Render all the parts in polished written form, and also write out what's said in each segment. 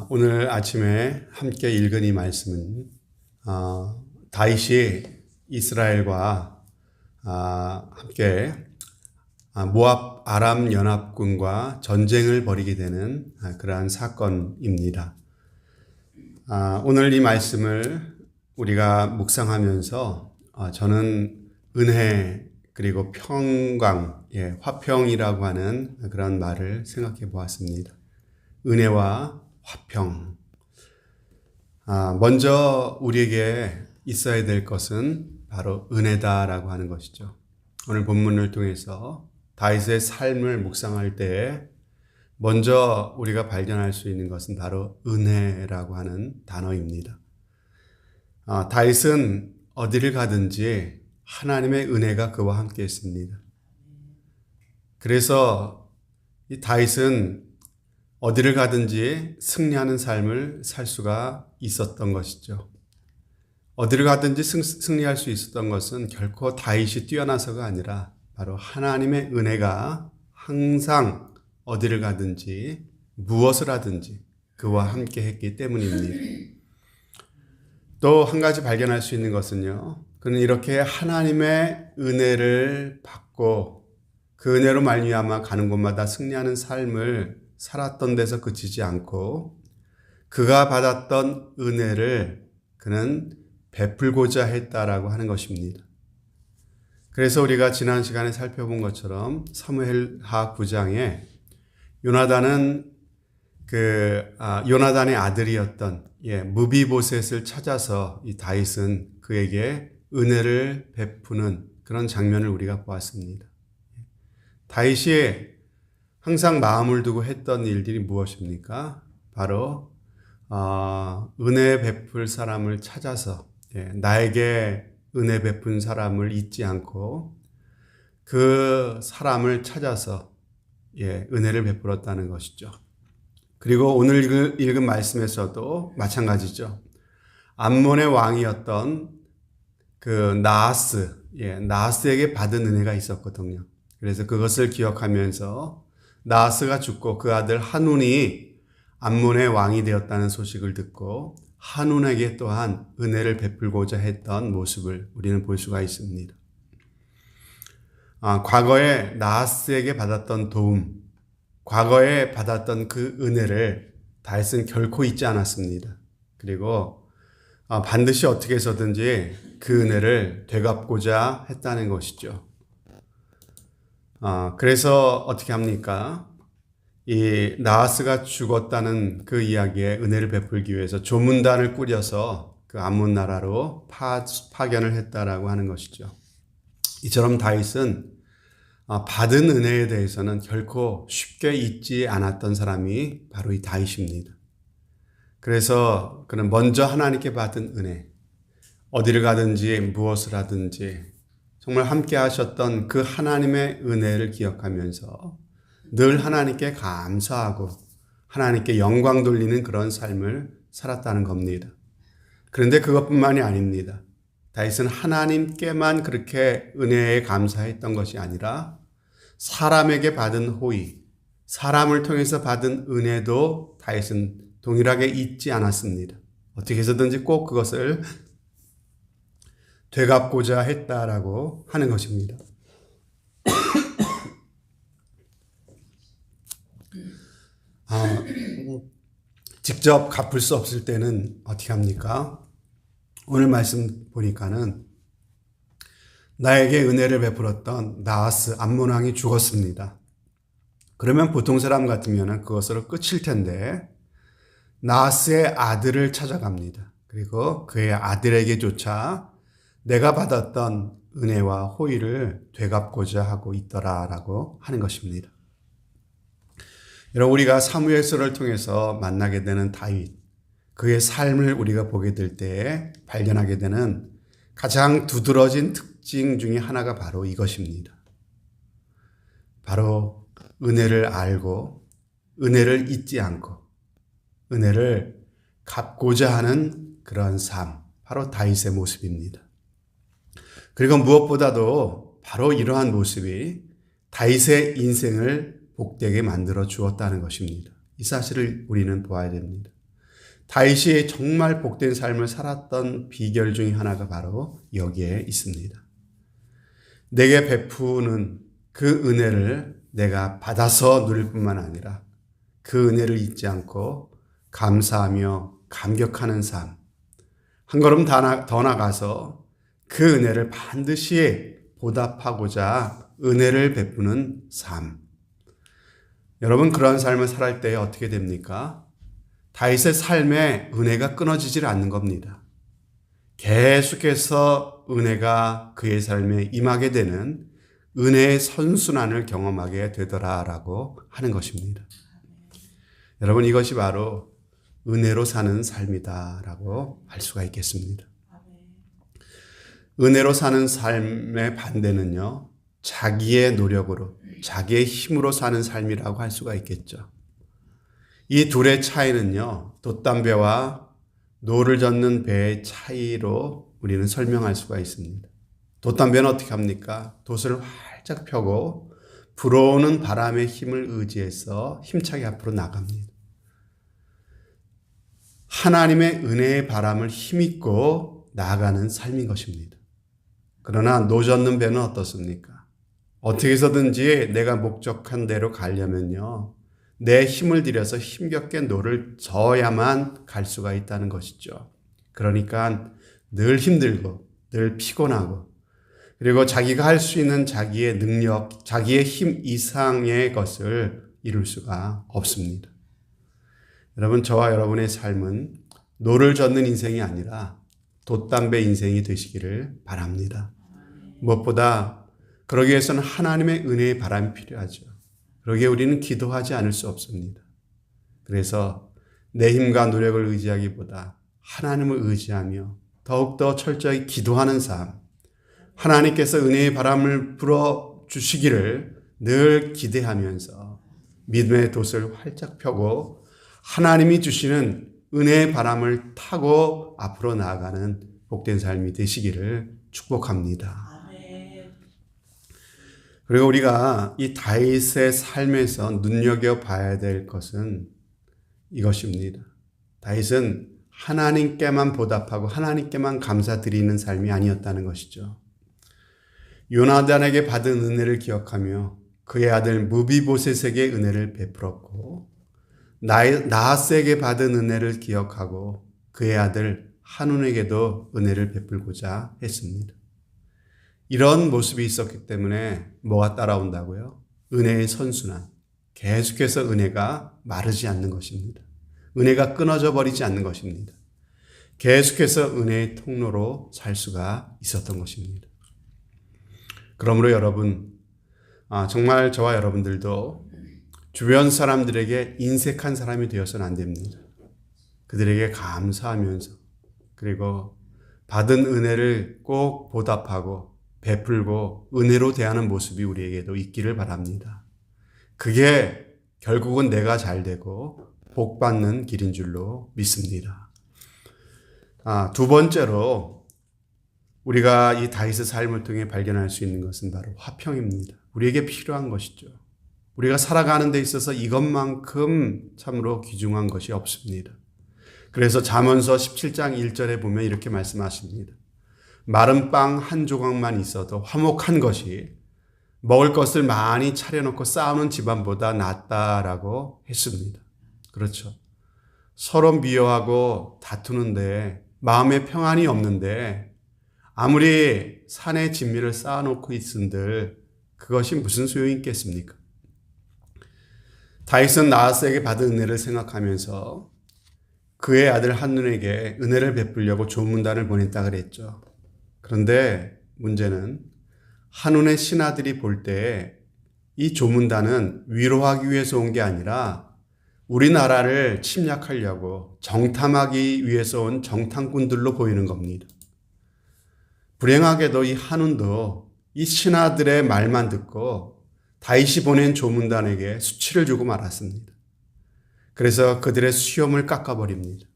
오늘 아침에 함께 읽은 이 말씀은 다윗이 이스라엘과 함께 모압 아람 연합군과 전쟁을 벌이게 되는 그러한 사건입니다. 오늘 이 말씀을 우리가 묵상하면서 저는 은혜 그리고 평강, 화평이라고 하는 그런 말을 생각해 보았습니다. 은혜와 화평. 먼저 우리에게 있어야 될 것은 바로 은혜다라고 하는 것이죠. 오늘 본문을 통해서 다윗의 삶을 묵상할 때 먼저 우리가 발견할 수 있는 것은 바로 은혜라고 하는 단어입니다. 다윗은 어디를 가든지 하나님의 은혜가 그와 함께 있습니다. 그래서 이 다윗은 어디를 가든지 승리하는 삶을 살 수가 있었던 것이죠. 어디를 가든지 승리할 수 있었던 것은 결코 다윗이 뛰어나서가 아니라 바로 하나님의 은혜가 항상 어디를 가든지 무엇을 하든지 그와 함께 했기 때문입니다. 또 한 가지 발견할 수 있는 것은요. 그는 이렇게 하나님의 은혜를 받고 그 은혜로 말미암아 가는 곳마다 승리하는 삶을 살았던 데서 그치지 않고 그가 받았던 은혜를 그는 베풀고자 했다라고 하는 것입니다. 그래서 우리가 지난 시간에 살펴본 것처럼 사무엘하 9장에 요나단은 요나단의 아들이었던 무비보셋을 찾아서 이 다윗은 그에게 은혜를 베푸는 그런 장면을 우리가 보았습니다. 다윗이 항상 마음을 두고 했던 일들이 무엇입니까? 바로 은혜 베풀 사람을 찾아서 나에게 은혜 베푼 사람을 잊지 않고 그 사람을 찾아서 은혜를 베풀었다는 것이죠. 그리고 오늘 읽은 말씀에서도 마찬가지죠. 암몬의 왕이었던 그 나하스에게 받은 은혜가 있었거든요. 그래서 그것을 기억하면서 나하스가 죽고 그 아들 한운이 암몬의 왕이 되었다는 소식을 듣고 한운에게 또한 은혜를 베풀고자 했던 모습을 우리는 볼 수가 있습니다. 과거에 나하스에게 받았던 도움, 과거에 받았던 그 은혜를 다윗은 결코 잊지 않았습니다. 그리고 반드시 어떻게 해서든지 그 은혜를 되갚고자 했다는 것이죠. 그래서 어떻게 합니까? 이 나하스가 죽었다는 그 이야기에 은혜를 베풀기 위해서 조문단을 꾸려서 그 암몬 나라로 파견을 했다라고 하는 것이죠. 이처럼 다윗은 받은 은혜에 대해서는 결코 쉽게 잊지 않았던 사람이 바로 이 다윗입니다. 그래서 그는 먼저 하나님께 받은 은혜, 어디를 가든지 무엇을 하든지 정말 함께 하셨던 그 하나님의 은혜를 기억하면서 늘 하나님께 감사하고 하나님께 영광 돌리는 그런 삶을 살았다는 겁니다. 그런데 그것뿐만이 아닙니다. 다윗은 하나님께만 그렇게 은혜에 감사했던 것이 아니라 사람에게 받은 호의, 사람을 통해서 받은 은혜도 다윗은 동일하게 잊지 않았습니다. 어떻게 해서든지 꼭 그것을 되갚고자 했다라고 하는 것입니다. 직접 갚을 수 없을 때는 어떻게 합니까? 오늘 말씀 보니까는 나에게 은혜를 베풀었던 나하스 암몬 왕이 죽었습니다. 그러면 보통 사람 같으면 그것으로 끝일 텐데 나하스의 아들을 찾아갑니다. 그리고 그의 아들에게조차 내가 받았던 은혜와 호의를 되갚고자 하고 있더라라고 하는 것입니다. 여러분, 우리가 사무엘서를 통해서 만나게 되는 다윗, 그의 삶을 우리가 보게 될 때 발견하게 되는 가장 두드러진 특징 중에 하나가 바로 이것입니다. 바로 은혜를 알고 은혜를 잊지 않고 은혜를 갚고자 하는 그런 삶, 바로 다윗의 모습입니다. 그리고 무엇보다도 바로 이러한 모습이 다윗의 인생을 복되게 만들어 주었다는 것입니다. 이 사실을 우리는 보아야 됩니다. 다윗이 정말 복된 삶을 살았던 비결 중에 하나가 바로 여기에 있습니다. 내게 베푸는 그 은혜를 내가 받아서 누릴 뿐만 아니라 그 은혜를 잊지 않고 감사하며 감격하는 삶, 한 걸음 더 나가서 그 은혜를 반드시 보답하고자 은혜를 베푸는 삶. 여러분, 그런 삶을 살할 때 어떻게 됩니까? 다윗의 삶에 은혜가 끊어지질 않는 겁니다. 계속해서 은혜가 그의 삶에 임하게 되는 은혜의 선순환을 경험하게 되더라라고 하는 것입니다. 여러분, 이것이 바로 은혜로 사는 삶이다라고 할 수가 있겠습니다. 은혜로 사는 삶의 반대는요, 자기의 노력으로, 자기의 힘으로 사는 삶이라고 할 수가 있겠죠. 이 둘의 차이는요, 돛담배와 노를 젓는 배의 차이로 우리는 설명할 수가 있습니다. 돛담배는 어떻게 합니까? 돛을 활짝 펴고 불어오는 바람의 힘을 의지해서 힘차게 앞으로 나갑니다. 하나님의 은혜의 바람을 힘입고 나아가는 삶인 것입니다. 그러나 노 젓는 배는 어떻습니까? 어떻게 해서든지 내가 목적한 대로 가려면요, 내 힘을 들여서 힘겹게 노를 저어야만 갈 수가 있다는 것이죠. 그러니까 늘 힘들고 늘 피곤하고, 그리고 자기가 할 수 있는 자기의 능력, 자기의 힘 이상의 것을 이룰 수가 없습니다. 여러분, 저와 여러분의 삶은 노를 젓는 인생이 아니라 돛담배 인생이 되시기를 바랍니다. 무엇보다 그러기 위해서는 하나님의 은혜의 바람이 필요하죠. 그러기에 우리는 기도하지 않을 수 없습니다. 그래서 내 힘과 노력을 의지하기보다 하나님을 의지하며 더욱더 철저히 기도하는 삶, 하나님께서 은혜의 바람을 불어주시기를 늘 기대하면서 믿음의 돛을 활짝 펴고 하나님이 주시는 은혜의 바람을 타고 앞으로 나아가는 복된 삶이 되시기를 축복합니다. 그리고 우리가 이 다윗의 삶에서 눈여겨봐야 될 것은 이것입니다. 다윗은 하나님께만 보답하고 하나님께만 감사드리는 삶이 아니었다는 것이죠. 요나단에게 받은 은혜를 기억하며 그의 아들 무비보셋에게 은혜를 베풀었고, 나하스에게 받은 은혜를 기억하고 그의 아들 한운에게도 은혜를 베풀고자 했습니다. 이런 모습이 있었기 때문에 뭐가 따라온다고요? 은혜의 선순환. 계속해서 은혜가 마르지 않는 것입니다. 은혜가 끊어져 버리지 않는 것입니다. 계속해서 은혜의 통로로 살 수가 있었던 것입니다. 그러므로 여러분, 정말 저와 여러분들도 주변 사람들에게 인색한 사람이 되어서는 안 됩니다. 그들에게 감사하면서, 그리고 받은 은혜를 꼭 보답하고 베풀고 은혜로 대하는 모습이 우리에게도 있기를 바랍니다. 그게 결국은 내가 잘 되고 복 받는 길인 줄로 믿습니다. 두 번째로 우리가 이 다윗의 삶을 통해 발견할 수 있는 것은 바로 화평입니다. 우리에게 필요한 것이죠. 우리가 살아가는 데 있어서 이것만큼 참으로 귀중한 것이 없습니다. 그래서 잠언서 17장 1절에 보면 이렇게 말씀하십니다. 마른 빵 한 조각만 있어도 화목한 것이 먹을 것을 많이 차려놓고 싸우는 집안보다 낫다라고 했습니다. 그렇죠. 서로 미워하고 다투는데 마음에 평안이 없는데 아무리 산에 진미를 쌓아놓고 있은들 그것이 무슨 소용이 있겠습니까? 다윗은 나하스에게 받은 은혜를 생각하면서 그의 아들 한눈에게 은혜를 베풀려고 조문단을 보냈다 그랬죠. 그런데 문제는 한눈의 신하들이 볼 때 이 조문단은 위로하기 위해서 온 게 아니라 우리나라를 침략하려고 정탐하기 위해서 온 정탐꾼들로 보이는 겁니다. 불행하게도 이 한운도 이 신하들의 말만 듣고 다윗이 보낸 조문단에게 수치를 주고 말았습니다. 그래서 그들의 수염을 깎아버립니다.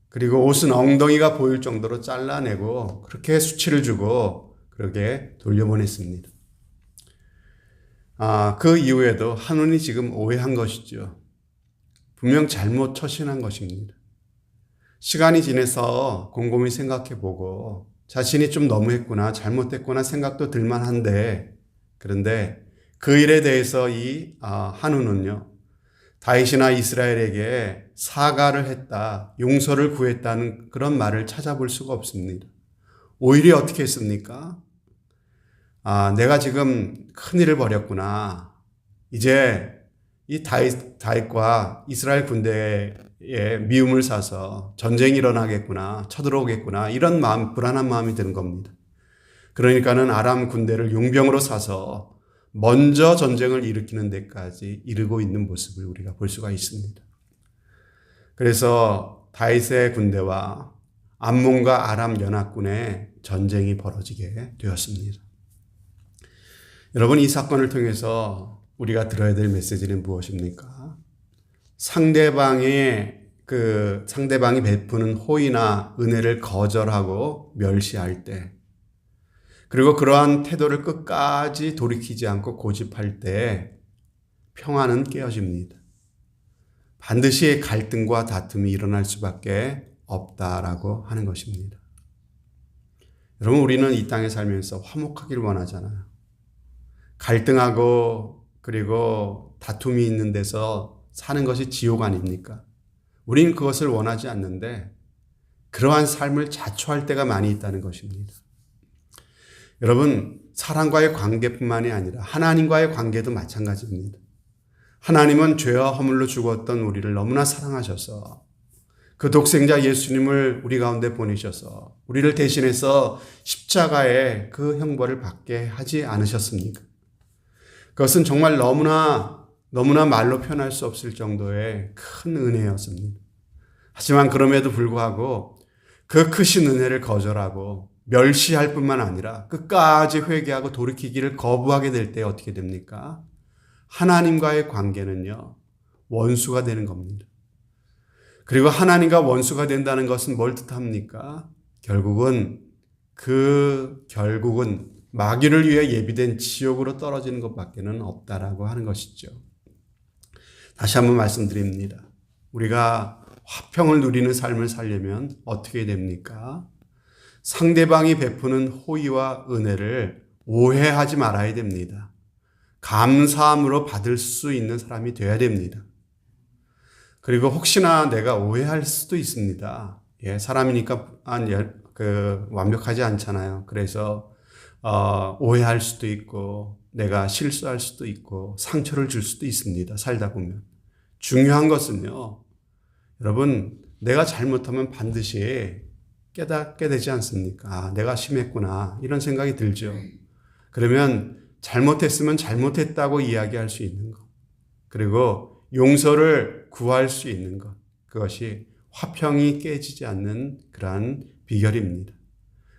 그리고 옷은 엉덩이가 보일 정도로 잘라내고 그렇게 수치를 주고 그렇게 돌려보냈습니다. 그 이후에도 한운이 지금 오해한 것이죠. 분명 잘못 처신한 것입니다. 시간이 지나서 곰곰이 생각해보고 자신이 좀 너무했구나, 잘못됐구나 생각도 들만한데, 그런데 그 일에 대해서 이 한우는요, 다윗이나 이스라엘에게 사과를 했다, 용서를 구했다는 그런 말을 찾아볼 수가 없습니다. 오히려 어떻게 했습니까? 내가 지금 큰일을 벌였구나. 이제 이 다윗과 이스라엘 군대에 미움을 사서 전쟁이 일어나겠구나, 쳐들어오겠구나, 이런 마음, 불안한 마음이 드는 겁니다. 그러니까는 아람 군대를 용병으로 사서 먼저 전쟁을 일으키는 데까지 이르고 있는 모습을 우리가 볼 수가 있습니다. 그래서 다윗의 군대와 암몬과 아람 연합군의 전쟁이 벌어지게 되었습니다. 여러분, 이 사건을 통해서 우리가 들어야 될 메시지는 무엇입니까? 상대방이 베푸는 호의나 은혜를 거절하고 멸시할 때, 그리고 그러한 태도를 끝까지 돌이키지 않고 고집할 때 평화는 깨어집니다. 반드시 갈등과 다툼이 일어날 수밖에 없다라고 하는 것입니다. 여러분, 우리는 이 땅에 살면서 화목하기를 원하잖아요. 갈등하고 그리고 다툼이 있는 데서 사는 것이 지옥 아닙니까? 우리는 그것을 원하지 않는데 그러한 삶을 자초할 때가 많이 있다는 것입니다. 여러분, 사람과의 관계뿐만이 아니라 하나님과의 관계도 마찬가지입니다. 하나님은 죄와 허물로 죽었던 우리를 너무나 사랑하셔서 그 독생자 예수님을 우리 가운데 보내셔서 우리를 대신해서 십자가의 그 형벌을 받게 하지 않으셨습니까? 그것은 정말 너무나 말로 표현할 수 없을 정도의 큰 은혜였습니다. 하지만 그럼에도 불구하고 그 크신 은혜를 거절하고 멸시할 뿐만 아니라 끝까지 회개하고 돌이키기를 거부하게 될 때 어떻게 됩니까? 하나님과의 관계는요, 원수가 되는 겁니다. 그리고 하나님과 원수가 된다는 것은 뭘 뜻합니까? 결국은 마귀를 위해 예비된 지옥으로 떨어지는 것밖에는 없다라고 하는 것이죠. 다시 한번 말씀드립니다. 우리가 화평을 누리는 삶을 살려면 어떻게 됩니까? 상대방이 베푸는 호의와 은혜를 오해하지 말아야 됩니다. 감사함으로 받을 수 있는 사람이 되어야 됩니다. 그리고 혹시나 내가 오해할 수도 있습니다. 사람이니까 완벽하지 않잖아요. 그래서 오해할 수도 있고 내가 실수할 수도 있고 상처를 줄 수도 있습니다. 살다 보면. 중요한 것은요, 여러분, 내가 잘못하면 반드시 깨닫게 되지 않습니까? 내가 심했구나, 이런 생각이 들죠. 그러면 잘못했으면 잘못했다고 이야기할 수 있는 것, 그리고 용서를 구할 수 있는 것, 그것이 화평이 깨지지 않는 그러한 비결입니다.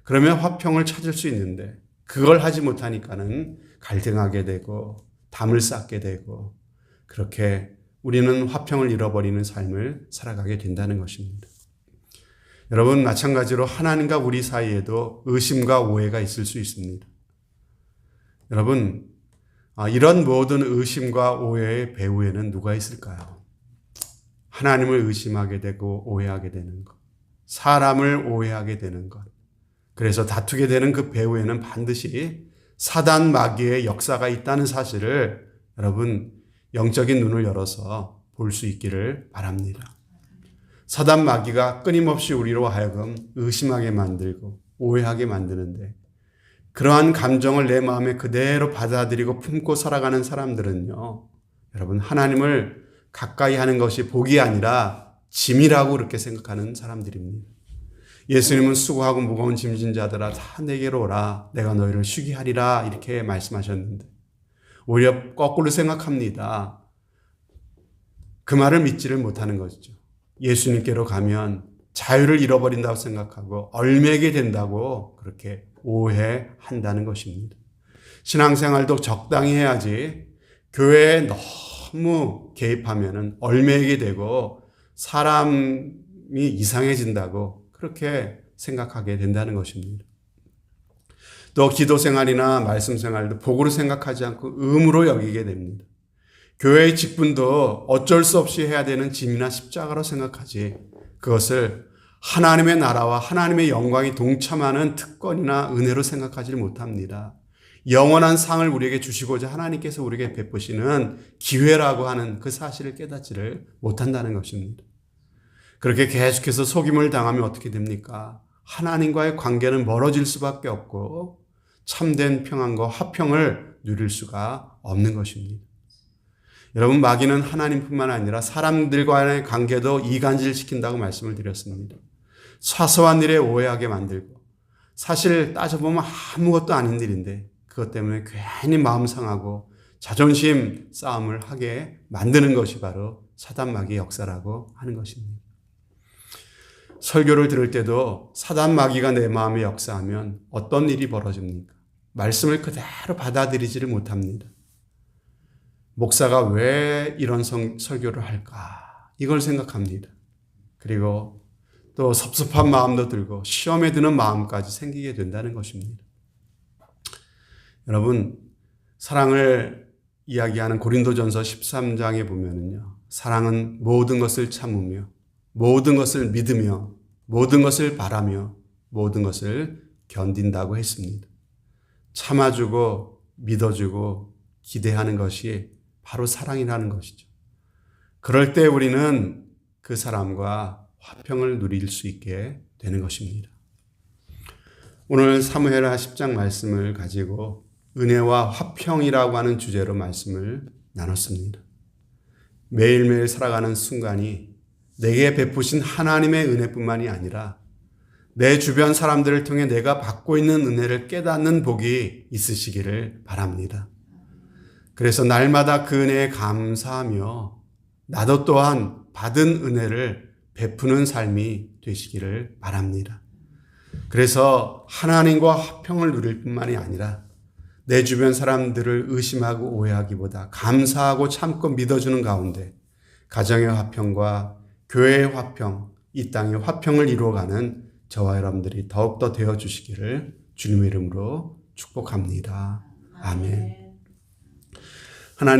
그러면 화평을 찾을 수 있는데 그걸 하지 못하니까는 갈등하게 되고 담을 쌓게 되고, 그렇게 우리는 화평을 잃어버리는 삶을 살아가게 된다는 것입니다. 여러분, 마찬가지로 하나님과 우리 사이에도 의심과 오해가 있을 수 있습니다. 여러분, 이런 모든 의심과 오해의 배후에는 누가 있을까요? 하나님을 의심하게 되고 오해하게 되는 것, 사람을 오해하게 되는 것, 그래서 다투게 되는 그 배후에는 반드시 사단 마귀의 역사가 있다는 사실을 여러분, 영적인 눈을 열어서 볼 수 있기를 바랍니다. 사단 마귀가 끊임없이 우리로 하여금 의심하게 만들고 오해하게 만드는데, 그러한 감정을 내 마음에 그대로 받아들이고 품고 살아가는 사람들은요, 여러분, 하나님을 가까이 하는 것이 복이 아니라 짐이라고 그렇게 생각하는 사람들입니다. 예수님은 수고하고 무거운 짐진 자들아 다 내게로 오라, 내가 너희를 쉬게 하리라, 이렇게 말씀하셨는데 오히려 거꾸로 생각합니다. 그 말을 믿지를 못하는 것이죠. 예수님께로 가면 자유를 잃어버린다고 생각하고 얼매게 된다고 그렇게 오해한다는 것입니다. 신앙생활도 적당히 해야지 교회에 너무 개입하면 얼매게 되고 사람이 이상해진다고 그렇게 생각하게 된다는 것입니다. 또 기도 생활이나 말씀 생활도 복으로 생각하지 않고 의무로 여기게 됩니다. 교회의 직분도 어쩔 수 없이 해야 되는 짐이나 십자가로 생각하지 그것을 하나님의 나라와 하나님의 영광이 동참하는 특권이나 은혜로 생각하지 못합니다. 영원한 상을 우리에게 주시고자 하나님께서 우리에게 베푸시는 기회라고 하는 그 사실을 깨닫지를 못한다는 것입니다. 그렇게 계속해서 속임을 당하면 어떻게 됩니까? 하나님과의 관계는 멀어질 수밖에 없고 참된 평안과 화평을 누릴 수가 없는 것입니다. 여러분, 마귀는 하나님뿐만 아니라 사람들과의 관계도 이간질시킨다고 말씀을 드렸습니다. 사소한 일에 오해하게 만들고 사실 따져보면 아무것도 아닌 일인데 그것 때문에 괜히 마음 상하고 자존심 싸움을 하게 만드는 것이 바로 사단 마귀의 역사라고 하는 것입니다. 설교를 들을 때도 사단 마귀가 내 마음에 역사하면 어떤 일이 벌어집니까? 말씀을 그대로 받아들이지를 못합니다. 목사가 왜 이런 설교를 할까? 이걸 생각합니다. 그리고 또 섭섭한 마음도 들고 시험에 드는 마음까지 생기게 된다는 것입니다. 여러분, 사랑을 이야기하는 고린도전서 13장에 보면은요, 사랑은 모든 것을 참으며 모든 것을 믿으며 모든 것을 바라며 모든 것을 견딘다고 했습니다. 참아주고 믿어주고 기대하는 것이 바로 사랑이라는 것이죠. 그럴 때 우리는 그 사람과 화평을 누릴 수 있게 되는 것입니다. 오늘 사무엘하 10장 말씀을 가지고 은혜와 화평이라고 하는 주제로 말씀을 나눴습니다. 매일매일 살아가는 순간이 내게 베푸신 하나님의 은혜뿐만이 아니라 내 주변 사람들을 통해 내가 받고 있는 은혜를 깨닫는 복이 있으시기를 바랍니다. 그래서 날마다 그 은혜에 감사하며 나도 또한 받은 은혜를 베푸는 삶이 되시기를 바랍니다. 그래서 하나님과 화평을 누릴 뿐만이 아니라 내 주변 사람들을 의심하고 오해하기보다 감사하고 참고 믿어주는 가운데 가정의 화평과 교회의 화평, 이 땅의 화평을 이루어가는 저와 여러분들이 더욱더 되어주시기를 주님의 이름으로 축복합니다. 아멘. 하나님